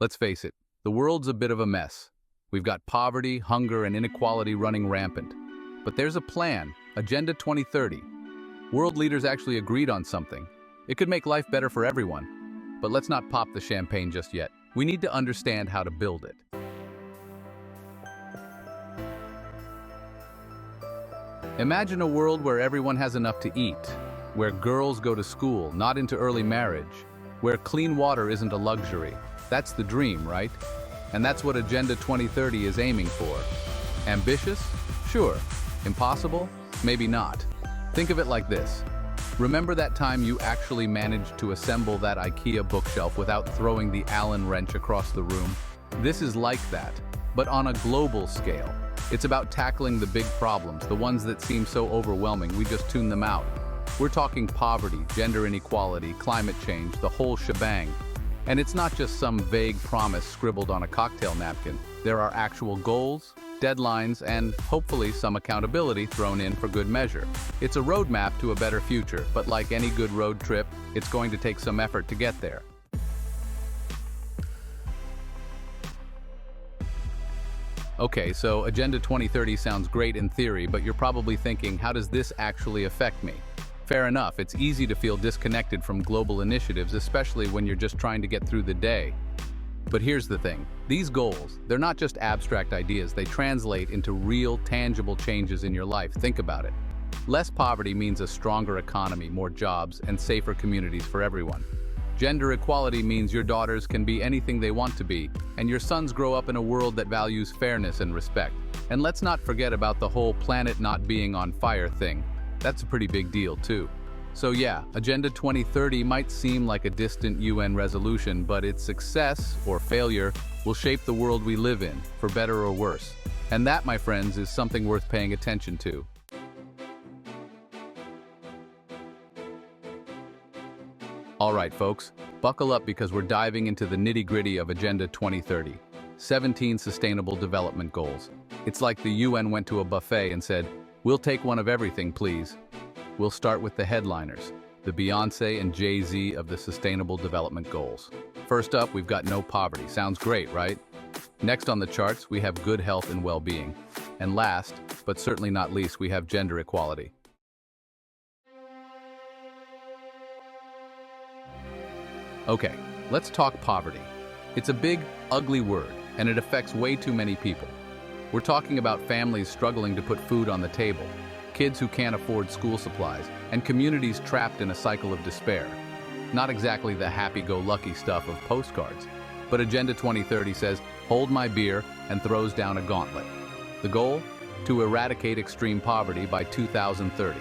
Let's face it, the world's a bit of a mess. We've got poverty, hunger, and inequality running rampant. But there's a plan, Agenda 2030. World leaders actually agreed on something. It could make life better for everyone. But let's not pop the champagne just yet. We need to understand how to build it. Imagine a world where everyone has enough to eat, where girls go to school, not into early marriage, where clean water isn't a luxury. That's the dream, right? And that's what Agenda 2030 is aiming for. Ambitious? Sure. Impossible? Maybe not. Think of it like this. Remember that time you actually managed to assemble that IKEA bookshelf without throwing the Allen wrench across the room? This is like that, but on a global scale. It's about tackling the big problems, the ones that seem so overwhelming we just tune them out. We're talking poverty, gender inequality, climate change, the whole shebang. And it's not just some vague promise scribbled on a cocktail napkin. There are actual goals, deadlines, and hopefully some accountability thrown in for good measure. It's a roadmap to a better future, but like any good road trip, it's going to take some effort to get there. Okay, so Agenda 2030 sounds great in theory, but you're probably thinking, how does this actually affect me? Fair enough, it's easy to feel disconnected from global initiatives, especially when you're just trying to get through the day. But here's the thing, these goals, they're not just abstract ideas, they translate into real, tangible changes in your life. Think about it. Less poverty means a stronger economy, more jobs, and safer communities for everyone. Gender equality means your daughters can be anything they want to be, and your sons grow up in a world that values fairness and respect. And let's not forget about the whole planet not being on fire thing. That's a pretty big deal, too. So yeah, Agenda 2030 might seem like a distant UN resolution, but its success, or failure, will shape the world we live in, for better or worse. And that, my friends, is something worth paying attention to. All right, folks, buckle up because we're diving into the nitty-gritty of Agenda 2030. 17 Sustainable Development Goals. It's like the UN went to a buffet and said, "We'll take one of everything, please." We'll start with the headliners, the Beyoncé and Jay-Z of the Sustainable Development Goals. First up, we've got no poverty. Sounds great, right? Next on the charts, we have good health and well-being. And last, but certainly not least, we have gender equality. Okay, let's talk poverty. It's a big, ugly word, and it affects way too many people. We're talking about families struggling to put food on the table, kids who can't afford school supplies, and communities trapped in a cycle of despair. Not exactly the happy-go-lucky stuff of postcards, but Agenda 2030 says, hold my beer, and throws down a gauntlet. The goal? To eradicate extreme poverty by 2030.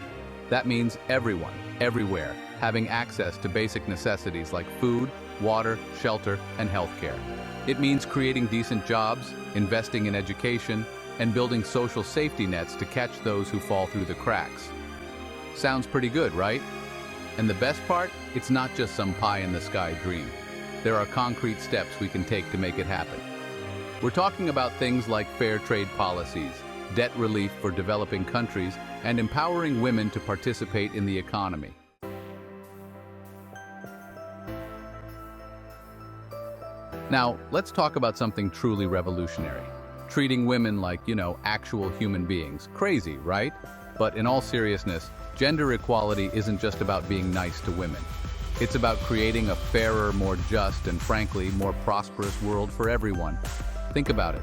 That means everyone, everywhere, having access to basic necessities like food, water, shelter, and healthcare. It means creating decent jobs, investing in education, and building social safety nets to catch those who fall through the cracks. Sounds pretty good, right? And the best part? It's not just some pie-in-the-sky dream. There are concrete steps we can take to make it happen. We're talking about things like fair trade policies, debt relief for developing countries, and empowering women to participate in the economy. Now, let's talk about something truly revolutionary. Treating women like, actual human beings. Crazy, right? But in all seriousness, gender equality isn't just about being nice to women. It's about creating a fairer, more just, and frankly, more prosperous world for everyone. Think about it.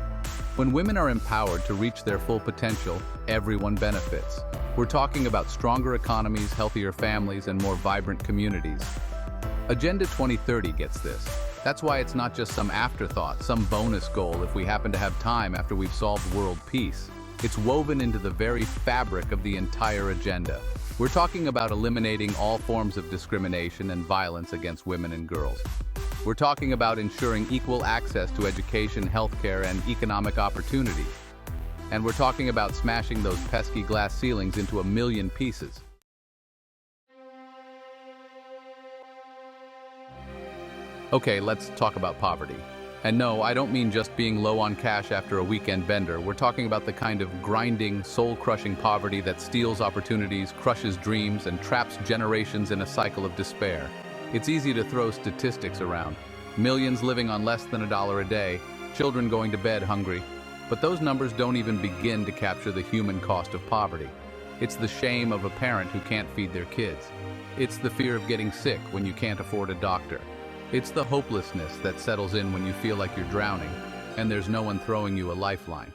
When women are empowered to reach their full potential, everyone benefits. We're talking about stronger economies, healthier families, and more vibrant communities. Agenda 2030 gets this. That's why it's not just some afterthought, some bonus goal if we happen to have time after we've solved world peace. It's woven into the very fabric of the entire agenda. We're talking about eliminating all forms of discrimination and violence against women and girls. We're talking about ensuring equal access to education, healthcare, and economic opportunity. And we're talking about smashing those pesky glass ceilings into a million pieces. Okay, let's talk about poverty. And no, I don't mean just being low on cash after a weekend bender. We're talking about the kind of grinding, soul-crushing poverty that steals opportunities, crushes dreams, and traps generations in a cycle of despair. It's easy to throw statistics around, millions living on less than $1 a day, children going to bed hungry. But those numbers don't even begin to capture the human cost of poverty. It's the shame of a parent who can't feed their kids. It's the fear of getting sick when you can't afford a doctor. It's the hopelessness that settles in when you feel like you're drowning, and there's no one throwing you a lifeline.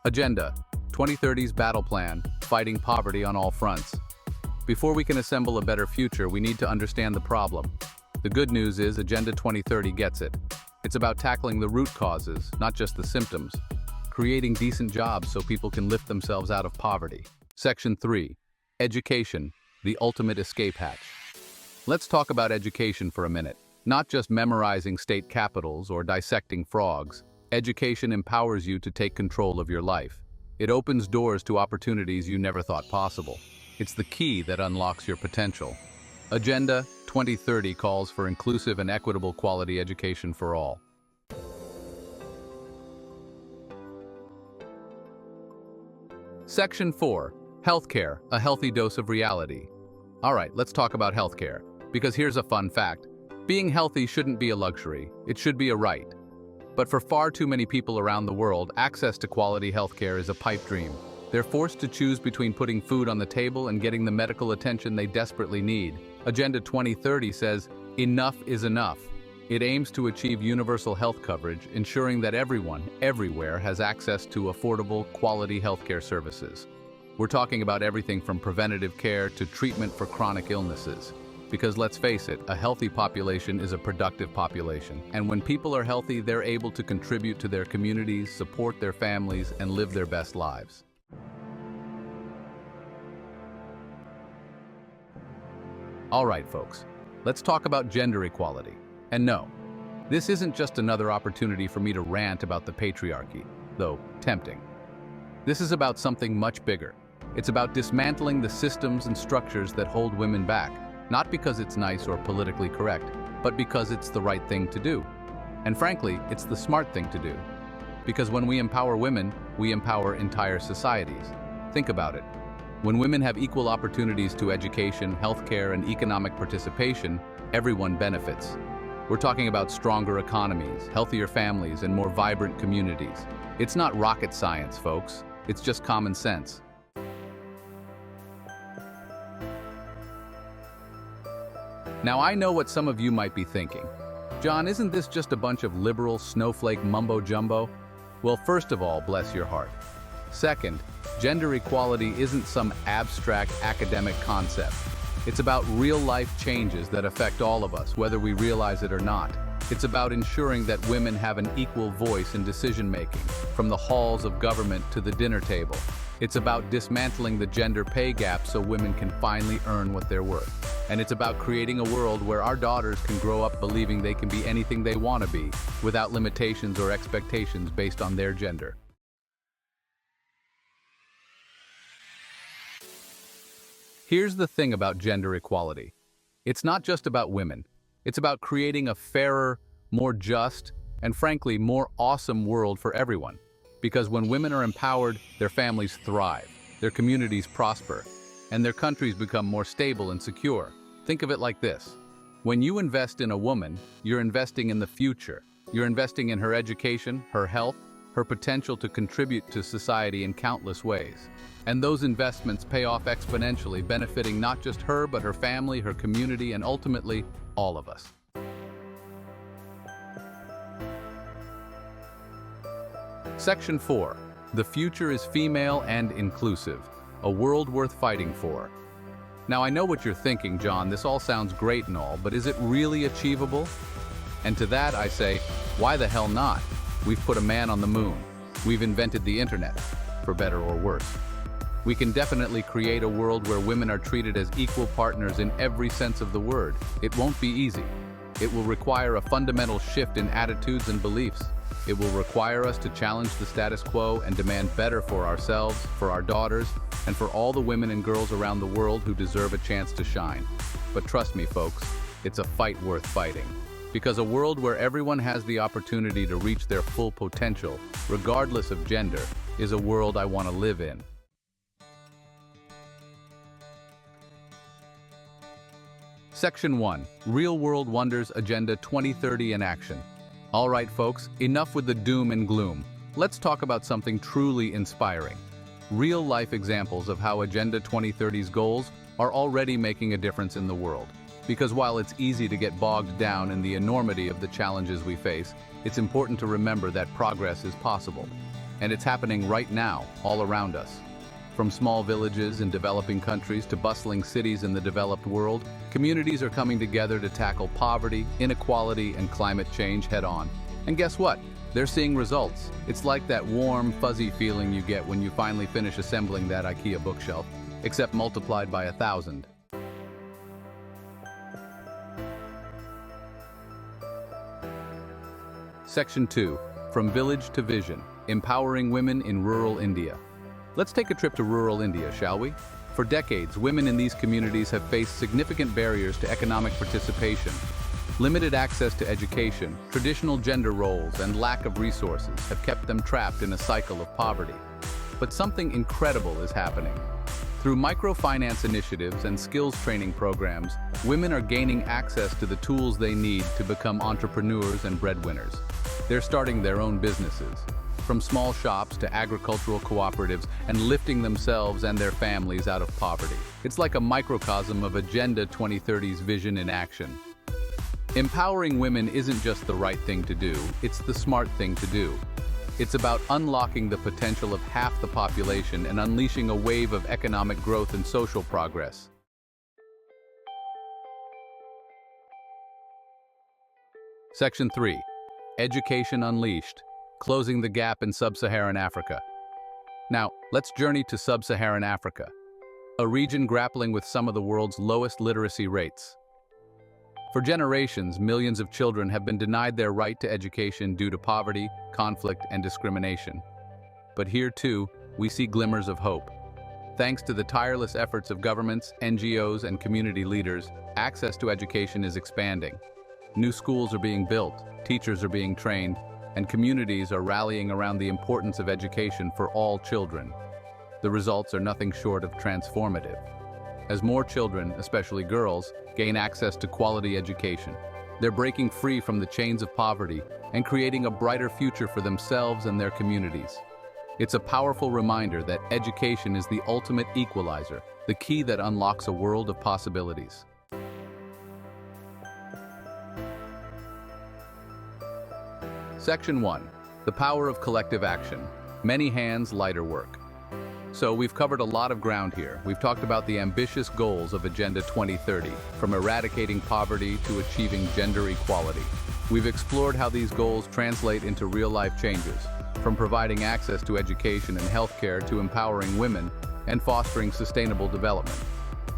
Agenda: 2030's battle plan, fighting poverty on all fronts. Before we can assemble a better future, we need to understand the problem. The good news is Agenda 2030 gets it. It's about tackling the root causes, not just the symptoms. Creating decent jobs so people can lift themselves out of poverty. Section 3. Education, the ultimate escape hatch. Let's talk about education for a minute. Not just memorizing state capitals or dissecting frogs. Education empowers you to take control of your life. It opens doors to opportunities you never thought possible. It's the key that unlocks your potential. Agenda 2030 calls for inclusive and equitable quality education for all. Section 4. Healthcare, a healthy dose of reality. All right, let's talk about healthcare, because here's a fun fact. Being healthy shouldn't be a luxury, it should be a right. But for far too many people around the world, access to quality healthcare is a pipe dream. They're forced to choose between putting food on the table and getting the medical attention they desperately need. Agenda 2030 says, enough is enough. It aims to achieve universal health coverage, ensuring that everyone, everywhere, has access to affordable, quality healthcare services. We're talking about everything from preventative care to treatment for chronic illnesses. Because let's face it, a healthy population is a productive population. And when people are healthy, they're able to contribute to their communities, support their families, and live their best lives. All right, folks, let's talk about gender equality. And no, this isn't just another opportunity for me to rant about the patriarchy, though tempting. This is about something much bigger. It's about dismantling the systems and structures that hold women back, not because it's nice or politically correct, but because it's the right thing to do. And frankly, it's the smart thing to do. Because when we empower women, we empower entire societies. Think about it. When women have equal opportunities to education, healthcare, and economic participation, everyone benefits. We're talking about stronger economies, healthier families, and more vibrant communities. It's not rocket science, folks. It's just common sense. Now, I know what some of you might be thinking. John, isn't this just a bunch of liberal snowflake mumbo-jumbo? Well, first of all, bless your heart. Second, gender equality isn't some abstract academic concept. It's about real-life changes that affect all of us, whether we realize it or not. It's about ensuring that women have an equal voice in decision-making, from the halls of government to the dinner table. It's about dismantling the gender pay gap so women can finally earn what they're worth. And it's about creating a world where our daughters can grow up believing they can be anything they want to be, without limitations or expectations based on their gender. Here's the thing about gender equality. It's not just about women. It's about creating a fairer, more just, and frankly, more awesome world for everyone. Because when women are empowered, their families thrive, their communities prosper, and their countries become more stable and secure. Think of it like this. When you invest in a woman, you're investing in the future. You're investing in her education, her health, her potential to contribute to society in countless ways. And those investments pay off exponentially, benefiting not just her, but her family, her community, and ultimately, all of us. Section 4. The future is female and inclusive. A world worth fighting for. Now, I know what you're thinking, John. This all sounds great and all, but is it really achievable? And to that, I say, why the hell not? We've put a man on the moon. We've invented the internet, for better or worse. We can definitely create a world where women are treated as equal partners in every sense of the word. It won't be easy. It will require a fundamental shift in attitudes and beliefs. It will require us to challenge the status quo and demand better for ourselves, for our daughters, and for all the women and girls around the world who deserve a chance to shine. But trust me, folks, it's a fight worth fighting. Because a world where everyone has the opportunity to reach their full potential, regardless of gender, is a world I want to live in. Section 1. Real-World Wonders Agenda 2030 in Action. All right, folks, enough with the doom and gloom. Let's talk about something truly inspiring. Real-life examples of how Agenda 2030's goals are already making a difference in the world. Because while it's easy to get bogged down in the enormity of the challenges we face, it's important to remember that progress is possible. And it's happening right now, all around us. From small villages in developing countries to bustling cities in the developed world, communities are coming together to tackle poverty, inequality, and climate change head-on. And guess what? They're seeing results. It's like that warm, fuzzy feeling you get when you finally finish assembling that IKEA bookshelf, except multiplied by 1,000. Section 2. From Village to Vision. Empowering Women in Rural India. Let's take a trip to rural India, shall we? For decades, women in these communities have faced significant barriers to economic participation. Limited access to education, traditional gender roles, and lack of resources have kept them trapped in a cycle of poverty. But something incredible is happening. Through microfinance initiatives and skills training programs, women are gaining access to the tools they need to become entrepreneurs and breadwinners. They're starting their own businesses, from small shops to agricultural cooperatives, and lifting themselves and their families out of poverty. It's like a microcosm of Agenda 2030's vision in action. Empowering women isn't just the right thing to do, it's the smart thing to do. It's about unlocking the potential of half the population and unleashing a wave of economic growth and social progress. Section 3. Education Unleashed. Closing the gap in Sub-Saharan Africa. Now, let's journey to Sub-Saharan Africa, a region grappling with some of the world's lowest literacy rates. For generations, millions of children have been denied their right to education due to poverty, conflict, and discrimination. But here, too, we see glimmers of hope. Thanks to the tireless efforts of governments, NGOs, and community leaders, access to education is expanding. New schools are being built, teachers are being trained, and communities are rallying around the importance of education for all children. The results are nothing short of transformative. As more children, especially girls, gain access to quality education, they're breaking free from the chains of poverty and creating a brighter future for themselves and their communities. It's a powerful reminder that education is the ultimate equalizer, the key that unlocks a world of possibilities. Section 1. The Power of Collective Action. Many hands, lighter work. So we've covered a lot of ground here. We've talked about the ambitious goals of Agenda 2030, from eradicating poverty to achieving gender equality. We've explored how these goals translate into real-life changes, from providing access to education and healthcare to empowering women and fostering sustainable development.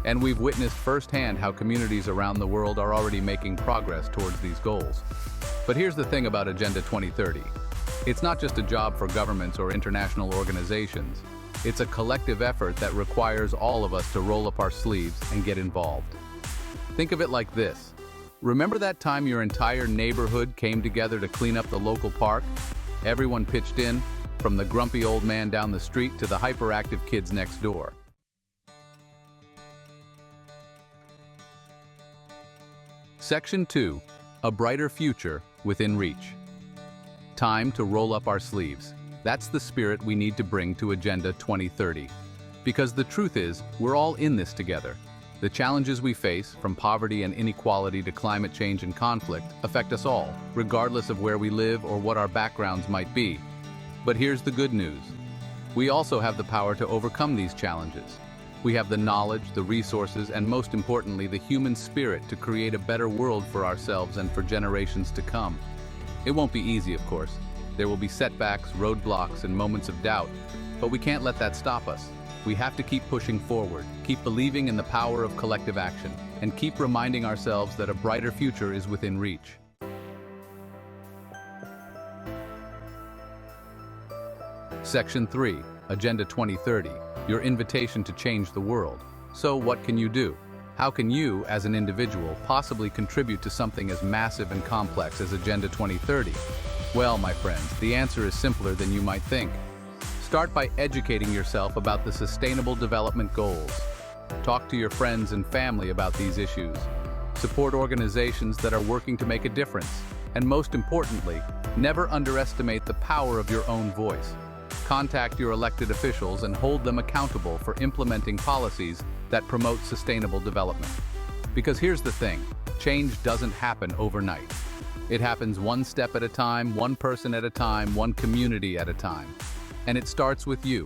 And we've witnessed firsthand how communities around the world are already making progress towards these goals. But here's the thing about Agenda 2030. It's not just a job for governments or international organizations. It's a collective effort that requires all of us to roll up our sleeves and get involved. Think of it like this. Remember that time your entire neighborhood came together to clean up the local park? Everyone pitched in, from the grumpy old man down the street to the hyperactive kids next door. Section 2. A brighter future within reach. Time to roll up our sleeves. That's the spirit we need to bring to Agenda 2030. Because the truth is, we're all in this together. The challenges we face, from poverty and inequality to climate change and conflict, affect us all, regardless of where we live or what our backgrounds might be. But here's the good news. We also have the power to overcome these challenges. We have the knowledge, the resources, and most importantly, the human spirit to create a better world for ourselves and for generations to come. It won't be easy, of course. There will be setbacks, roadblocks, and moments of doubt, but we can't let that stop us. We have to keep pushing forward, keep believing in the power of collective action, and keep reminding ourselves that a brighter future is within reach. Section 3. Agenda 2030. Your invitation to change the world. So what can you do? How can you, as an individual, possibly contribute to something as massive and complex as Agenda 2030? Well, my friends, the answer is simpler than you might think. Start by educating yourself about the Sustainable Development Goals. Talk to your friends and family about these issues. Support organizations that are working to make a difference. And most importantly, never underestimate the power of your own voice. Contact your elected officials and hold them accountable for implementing policies that promote sustainable development. Because here's the thing, change doesn't happen overnight. It happens one step at a time, one person at a time, one community at a time. And it starts with you.